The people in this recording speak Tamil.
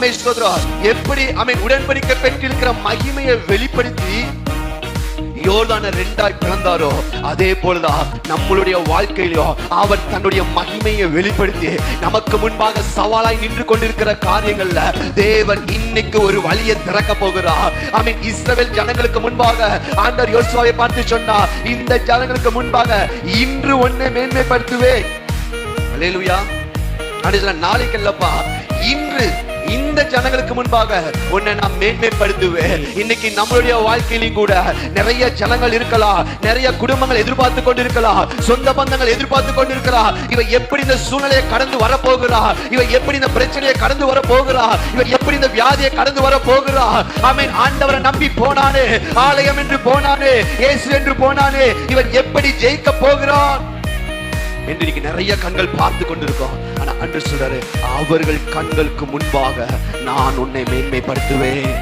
ஆமென் ஸ்தோத்திரம். எப்படி ஆமென் உடன்படிக்கை பெற்றிருக்கிற மகிமையை வெளிப்படுத்தி யோர்தானை ரெண்டாய் பிளந்தாரோ, அதே போலதான் நம்மளுடைய வாழ்க்கையிலும் அவர் தன்னுடைய மகிமையை வெளிப்படுத்தி நமக்கு முன்பாக சவாலாய் நின்று கொண்டிருக்கிற காரியங்கள்ல தேவன் இன்னைக்கு ஒரு வழியை திறக்க போகிறார். ஆமென். இஸ்ரவேல் ஜனங்களுக்கு முன்பாக ஆண்டவர் யோசுவாவை பார்த்து சொன்னார், இந்த ஜனங்களுக்கு முன்பாக இன்று உன்னை மேன்மைப்படுத்துவேன். அல்லேலூயா. நாளைக்கு இல்லப்பா, இன்று இந்த ஜனங்களுக்கு முன்பாக உன்னை நான் மேன்மைப்படுத்துவேன். இன்னைக்கு நம்மளுடைய வாழ்க்கையிலும் கூட நிறைய ஜனங்கள் இருக்கலாம், நிறைய குடும்பங்கள் எதிர்பார்த்து கொண்டிருக்கலாம், சொந்த பந்தங்கள் எதிர்பார்த்து கொண்டிருக்கலாம். இவ எப்படி இந்த சூழ்நிலையை கடந்து வர போகிறா, இவ எப்படி இந்த பிரச்சனையை கடந்து வர போகிறா, இவ எப்படி இந்த வியாதியை கடந்து வர போகிறா. ஆமென். ஆண்டவரை நம்பி போனானே, ஆலயம் என்று போனானே, இயேசு என்று போனானே, இவன் எப்படி ஜெயிக்க போகிறான் என்று நிறைய கண்கள் பார்த்து கொண்டிருக்கோம். ஆனா அன்று சொல்றாரு, அவர்கள் கண்களுக்கு முன்பாக நான் உன்னை மேன்மைப்படுத்துவேன்.